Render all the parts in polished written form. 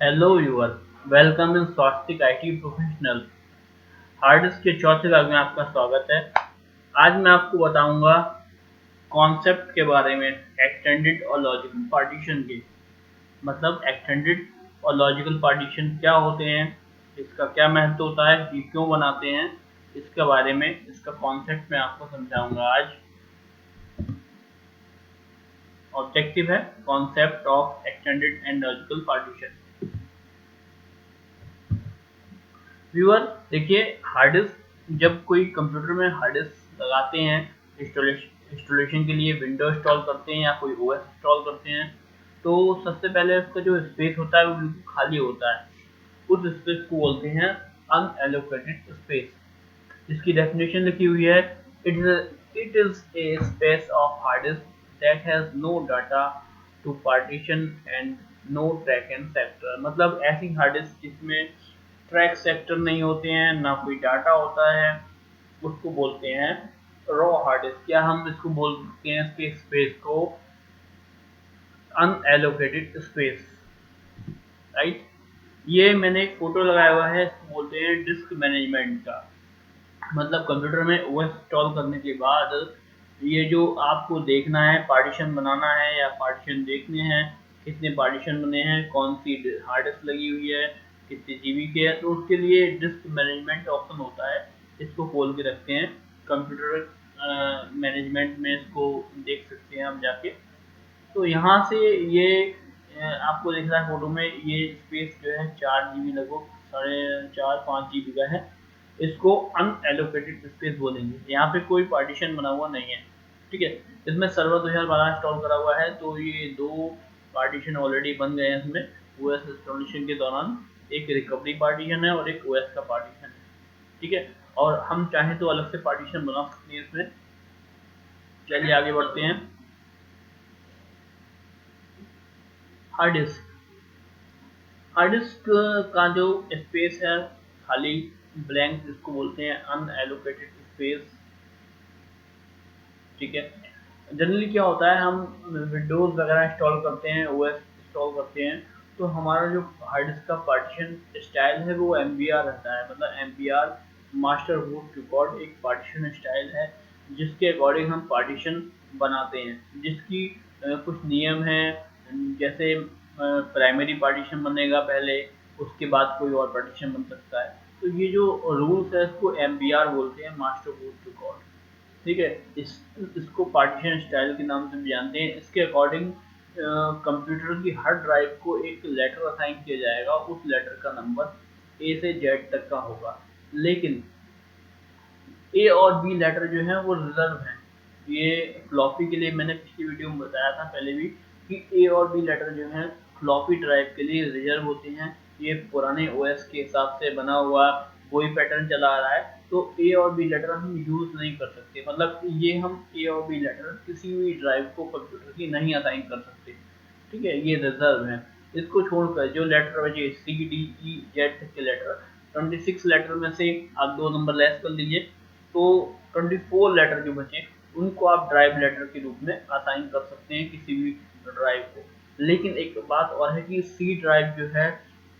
Hello viewer, welcome in Swastik IT professional. Hard disk के चौथे भाग में आपका स्वागत है। आज मैं आपको बताऊंगा कॉन्सेप्ट के बारे में एक्सटेंडेड और लॉजिकल पार्टीशन के। मतलब एक्सटेंडेड और लॉजिकल पार्टीशन क्या होते हैं, इसका क्या महत्व होता है, ये क्यों बनाते हैं, इसके बारे में इसका कॉन्सेप्ट मैं आपको समझाऊंगा आज। ऑब्जेक्टिव है concept of extended and logical partition. Viewer देखिए, हार्ड डिस्क जब कोई कंप्यूटर में हार्ड डिस्क लगाते हैं इंस्टॉलेशन के लिए, विंडो इंस्टॉल करते हैं या कोई ओएस इंस्टॉल करते हैं, तो सबसे पहले उसका जो स्पेस होता है वो बिल्कुल खाली होता है। उस स्पेस को बोलते हैं अनएलोकेटेड स्पेस, जिसकी डेफिनेशन लिखी हुई है, it is a space of hard disk that has no data to partition and no track and sector. मतलब ऐसी हार्ड डिस्क जिसमें ट्रैक सेक्टर नहीं होते हैं, ना कोई डाटा होता है, उसको बोलते हैं रॉ हार्ड डिस्क, या हम इसको बोल सकते हैं इसके स्पेस को अनएलोकेटेड स्पेस। राइट, ये मैंने एक फोटो लगाया हुआ है, इसको बोलते हैं डिस्क मैनेजमेंट का। मतलब कंप्यूटर में ओएस इंस्टॉल करने के बाद ये जो आपको देखना है, पार्टीशन बनाना है या पार्टीशन देखने हैं, कितने पार्टीशन बने हैं, कौन सी हार्ड डिस्क लगी हुई है, कितने जीबी के है, तो उसके लिए डिस्क मैनेजमेंट ऑप्शन होता है। इसको खोल के रखते हैं कंप्यूटर मैनेजमेंट में, इसको देख सकते हैं हम जाके। तो यहाँ से ये आपको दिख रहा है फोटो में, ये स्पेस जो है 4 GB, लगभग 4.5 5 GB का है। इसको अनएलोकेटेड स्पेस बोलेंगे। यहाँ पे कोई पार्टीशन बना हुआ नहीं है, ठीक है। इसमें सर्वर 2012 इंस्टॉल करा हुआ है, तो ये 2 पार्टीशन ऑलरेडी बन गए हैं इसमें। ओएस इंस्टॉलेशन के दौरान एक रिकवरी पार्टीशन है और एक ओएस का पार्टीशन है, ठीक है। और हम चाहें तो अलग से पार्टीशन बना सकते हैं इसमें। चलिए आगे बढ़ते हैं। हार्ड डिस्क, हार्ड डिस्क का जो स्पेस है खाली, ब्लैंक, जिसको बोलते हैं अनएलोकेटेड स्पेस, ठीक है। जनरली क्या होता है, हम विंडोज वगैरह इंस्टॉल करते हैं, ओएस इंस्टॉल करते हैं, तो हमारा जो हार्ड डिस्क का पार्टीशन स्टाइल है वो एमबीआर रहता है। मतलब एमबीआर, मास्टर बूट रिकॉर्ड, एक पार्टीशन स्टाइल है जिसके अकॉर्डिंग हम पार्टीशन बनाते हैं, जिसकी कुछ नियम हैं। जैसे प्राइमरी पार्टीशन बनेगा पहले, उसके बाद कोई और पार्टीशन बन सकता है। तो ये जो रूल्स है इसको एमबीआर बोलते हैं, मास्टर बूट रिकॉर्ड, ठीक है। इसको पार्टीशन स्टाइल के नाम से भी जानते हैं। इसके अकॉर्डिंग कंप्यूटर की हर ड्राइव को एक लेटर असाइन किया जाएगा, उस लेटर का नंबर ए से जेड तक का होगा। लेकिन ए और बी लेटर जो है वो रिजर्व हैं। ये फ्लॉपी के लिए मैंने पिछली वीडियो में बताया था पहले भी, कि ए और बी लेटर जो है फ्लॉपी ड्राइव के लिए रिजर्व होते हैं। ये पुराने ओएस के हिसाब से बना हुआ वही पैटर्न चला आ रहा है, तो ए और बी लेटर हम यूज नहीं कर सकते। मतलब ये हम ए और बी लेटर किसी भी ड्राइव को कंप्यूटर की नहीं असाइन कर सकते, ठीक है, ये रिजर्व है। इसको छोड़कर जो लेटर बचे सी डी ई जेड तक के लेटर, 26 लेटर में से आप 2 नंबर लेस कर लीजिए, तो 24 लेटर जो बचे उनको आप ड्राइव लेटर के रूप में असाइन कर सकते हैं किसी भी ड्राइव को। लेकिन एक बात और है कि सी ड्राइव जो है,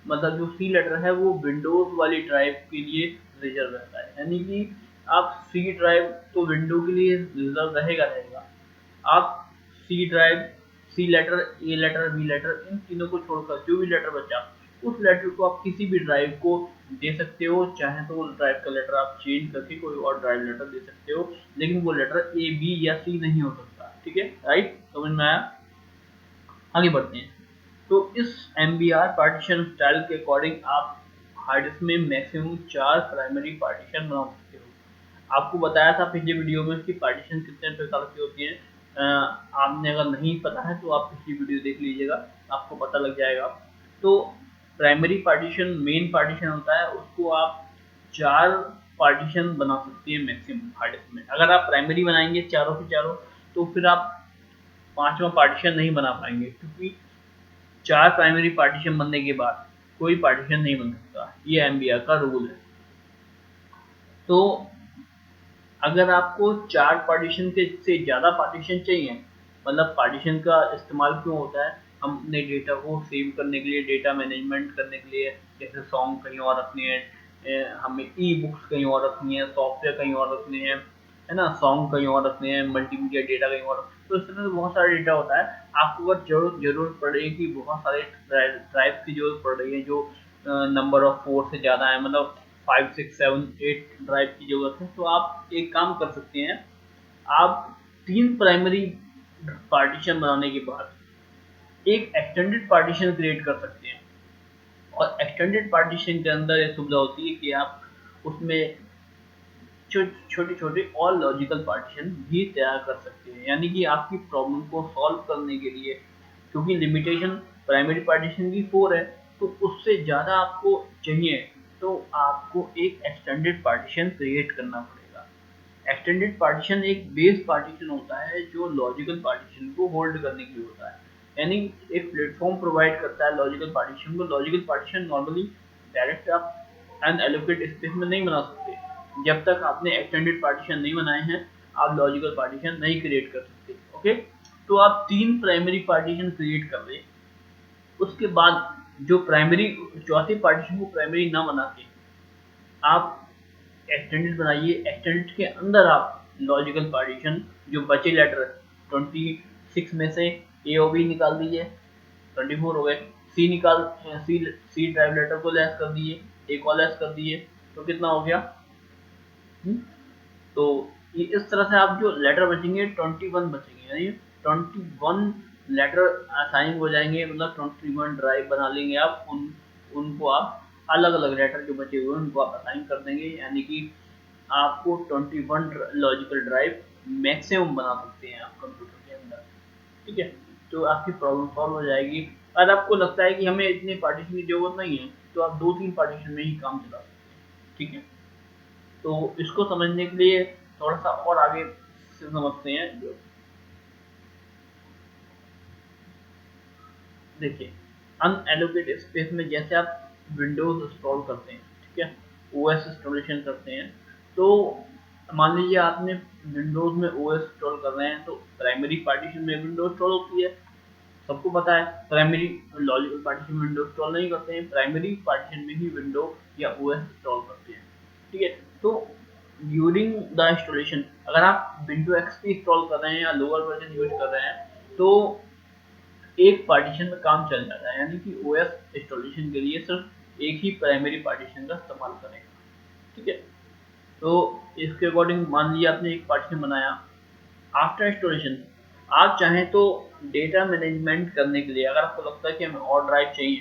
मतलब जो सी लेटर है वो विंडोज वाली ड्राइव के लिए रिजर्व रहता है। यानी कि आप सी ड्राइव तो विंडो के लिए रिजर्व रहेगा रहेगा। आप C drive, C letter, A letter, B letter, इन तीनों को छोड़कर जो भी लेटर बचा, उस लेटर को आप किसी भी ड्राइव को दे सकते हो। चाहे तो उस ड्राइव का लेटर आप चेंज करके कोई और ड्राइव लेटर दे सकते हो, लेकिन वो लेटर ए बी या सी नहीं हो सकता, ठीक है। राइट, समझ में आया? आगे बढ़ते हैं। तो इस एमबीआर पार्टीशन स्टाइल के अकॉर्डिंग आप हार्ड डिस्क में मैक्सिमम 4 प्राइमरी पार्टीशन बना सकते हो। आपको बताया था पिछले वीडियो में कि पार्टीशन कितने प्रकार की होती है। आपने अगर नहीं पता है तो आप पिछली वीडियो देख लीजिएगा, आपको पता लग जाएगा। तो प्राइमरी पार्टीशन, मेन पार्टीशन होता है, उसको आप 4 पार्टीशन बना सकते हैं मैक्सिमम हार्ड डिस्क में। अगर आप प्राइमरी बनाएंगे चारों के चारों, तो फिर आप 5वां पार्टीशन नहीं बना पाएंगे, क्योंकि 4 प्राइमरी पार्टीशन बनने के बाद कोई पार्टीशन नहीं बन सकता। ये एमबीआर का रूल है। तो अगर आपको 4 पार्टीशन के से ज़्यादा पार्टीशन चाहिए, मतलब पार्टीशन का इस्तेमाल क्यों होता है, हम अपने डेटा को सेव करने के लिए, डेटा मैनेजमेंट करने के लिए, जैसे सॉन्ग कहीं और रखने हैं, हमें ई बुक्स कहीं और रखनी है, सॉफ्टवेयर कहीं और रखने हैं, है ना, सॉन्ग कहीं और रखने हैं, मल्टीमीडिया डेटा कहीं और, तो इस तरह से बहुत सारा डेटा होता है। आपको अगर जरूरत पड़ रही है कि बहुत सारे ड्राइव की जरूरत पड़ रही है जो नंबर ऑफ 4 से ज़्यादा है, मतलब 5 6 7 8 ड्राइव की जरूरत है, तो आप एक काम कर सकते हैं। आप 3 प्राइमरी पार्टीशन बनाने के बाद एक एक्सटेंडेड पार्टीशन क्रिएट कर सकते हैं। और एक्सटेंडेड पार्टीशन के अंदर ये सुविधा होती है कि आप उसमें छोटे छोटे और लॉजिकल पार्टीशन भी तैयार कर सकते हैं, यानी कि आपकी प्रॉब्लम को सॉल्व करने के लिए, क्योंकि लिमिटेशन प्राइमरी पार्टीशन की 4 है, तो उससे ज़्यादा आपको चाहिए तो आपको एक एक्सटेंडेड पार्टीशन क्रिएट करना पड़ेगा। एक्सटेंडेड पार्टीशन एक बेस पार्टीशन होता है जो लॉजिकल पार्टीशन को होल्ड करने के लिए होता है, यानी एक प्लेटफॉर्म प्रोवाइड करता है लॉजिकल पार्टीशन को। लॉजिकल पार्टीशन नॉर्मली डायरेक्ट आप अनएलोकेटेड स्पेस में नहीं बना सकते। जब तक आपने एक्सटेंडेड पार्टीशन नहीं बनाए हैं, आप लॉजिकल पार्टीशन नहीं क्रिएट कर सकते। ओके, तो आप 3 प्राइमरी पार्टीशन क्रिएट कर लें। उसके बाद जो प्राइमरी चौथे पार्टीशन को प्राइमरी ना बना के आप एक्सटेंडेड बनाइए। एक्सटेंडेड के अंदर आप लॉजिकल पार्टीशन जो बचे लेटर 26 में से ए और बी निकाल दीजिए, 24 हो गए। सी निकाल, सी ड्राइव लेटर को लेस कर दिए, एक और लेस कर दिए, तो कितना हो गया? तो ये इस तरह से आप जो लेटर बचेंगे 21 बचेंगे, यानी 21 लेटर असाइन हो जाएंगे, मतलब 21 ड्राइव बना लेंगे आप। उनको आप अलग अलग लेटर जो बचे हुए हैं उनको आप असाइन कर देंगे, यानी कि आपको 21 लॉजिकल ड्राइव मैक्सिमम बना सकते हैं आप कंप्यूटर के अंदर। ठीक है, तो आपकी प्रॉब्लम सॉल्व हो जाएगी। अगर आपको लगता है कि हमें इतने पार्टीशन की जरूरत नहीं है, तो आप 2-3 पार्टीशन में ही काम चला सकते हैं। ठीक है, तो इसको समझने के लिए थोड़ा सा और आगे से समझते हैं। जो देखिए, अनएलोकेटेड स्पेस में जैसे आप विंडोज इंस्टॉल करते हैं, ठीक है, ओएस इंस्टॉलेशन करते हैं, तो मान लीजिए आपने विंडोज में ओएस इंस्टॉल कर रहे हैं, तो प्राइमरी पार्टीशन में विंडोज इंस्टॉल होती है, सबको पता है। प्राइमरी लॉजिकल पार्टीशन में विंडो इंस्टॉल नहीं करते हैं, प्राइमरी पार्टीशन में ही विंडो या ओएस इंस्टॉल करते हैं। ठीक है, तो ड्यूरिंग द इंस्टॉलेशन अगर आप विंडो एक्सपी इंस्टॉल कर रहे हैं या लोअर वर्जन यूज कर रहे हैं, तो एक पार्टीशन में काम चल जाता है, यानी कि ओएस इंस्टॉलेशन के लिए सिर्फ एक ही प्राइमरी पार्टीशन का इस्तेमाल करेगा। ठीक है, तो इसके अकॉर्डिंग मान लीजिए आपने एक पार्टीशन बनाया। आफ्टर इंस्टॉलेशन आप चाहें तो डेटा मैनेजमेंट करने के लिए, अगर आपको लगता है कि हमें और ड्राइव चाहिए,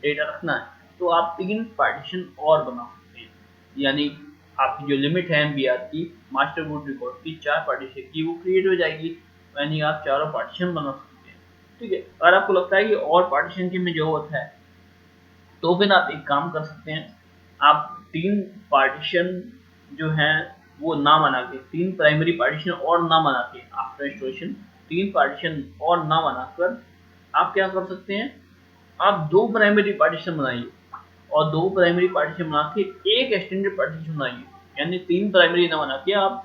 डेटा रखना है, तो आप 3 पार्टीशन और बना सकते हैं, यानी आपकी जो लिमिट है एमबीआर की, मास्टर बूट रिकॉर्ड की 4 पार्टीशन की, वो क्रिएट हो जाएगी, यानी आप चारों पार्टीशन बना सकते हैं। ठीक है, अगर आपको लगता है कि और पार्टीशन की में जरूरत है, तो फिर आप एक काम कर सकते हैं। आप 3 पार्टीशन जो हैं वो ना बना के, 3 प्राइमरी पार्टीशन और ना बना के, आफ्टर इंस्टॉलेशन 3 पार्टीशन और ना बनाकर आप क्या कर सकते हैं, आप 2 प्राइमरी पार्टीशन बनाइए और 2 प्राइमरी पार्टीशन बना के एक एक्सटेंडेड पार्टीशन बनाइए, यानी 3 प्राइमरी ना बना के आप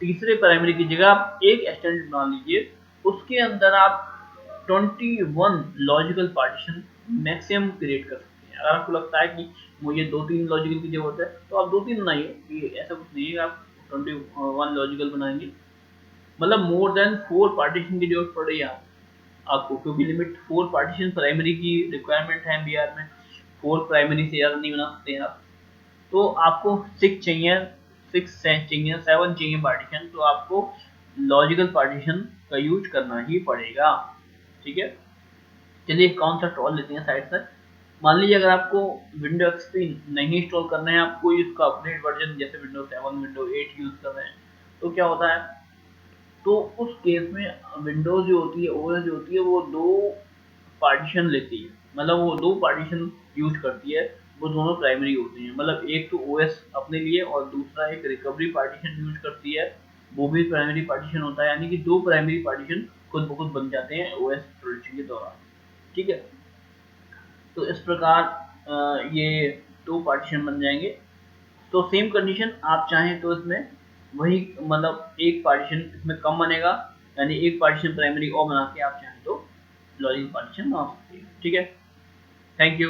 तीसरे प्राइमरी की जगह आप एक एक्सटेंडेड बना लीजिए। उसके अंदर आप 21 लॉजिकल पार्टीशन मैक्सिमम क्रिएट कर सकते हैं। अगर आपको लगता है कि मुझे 2-3 लॉजिकल की जरूरत है, तो आप 2-3 बनाइए, ऐसा कुछ नहीं है आप 21 लॉजिकल बनाएंगे, मतलब मोर देन 4 पार्टीशन की जरूरत पड़ रही है आपको, क्योंकि लिमिट 4 पार्टीशन प्राइमरी की रिक्वायरमेंट है एमबीआर में, 4 प्राइमरी से ज़्यादा नहीं बना सकते हैं आप। तो आपको 6 चाहिए, 6 चाहिए, 7 चाहिए पार्टीशन, तो आपको लॉजिकल पार्टीशन का यूज करना ही पड़ेगा। ठीक है, चलिए कौन सा इंस्टॉल लेते हैं साइड से। मान लीजिए अगर आपको विंडो एक्सपी नहीं इंस्टॉल करना है, आपको इसका अपडेट वर्जन जैसे विंडो 7 विंडो 8 यूज कर रहे हैं, तो क्या होता है, तो उस केस में विंडोज जो होती है, ओएस जो होती है, वो 2 पार्टीशन लेती है, मतलब वो 2 पार्टीशन यूज करती है, वो दोनों प्राइमरी होती हैं, मतलब एक तो ओएस अपने लिए और दूसरा एक रिकवरी पार्टीशन यूज करती है, वो भी प्राइमरी पार्टीशन होता है, यानी कि 2 प्राइमरी पार्टीशन खुद ब खुद बन जाते हैं ओएस इंस्टॉलेशन के दौरान। ठीक है, तो इस प्रकार ये 2 पार्टीशन बन जाएंगे। तो सेम कंडीशन आप चाहें तो इसमें वही, मतलब एक पार्टीशन इसमें कम बनेगा, यानी एक पार्टीशन प्राइमरी और बना के आप चाहें तो लॉजिकल पार्टीशन ना हो सकती है। ठीक है, थैंक यू।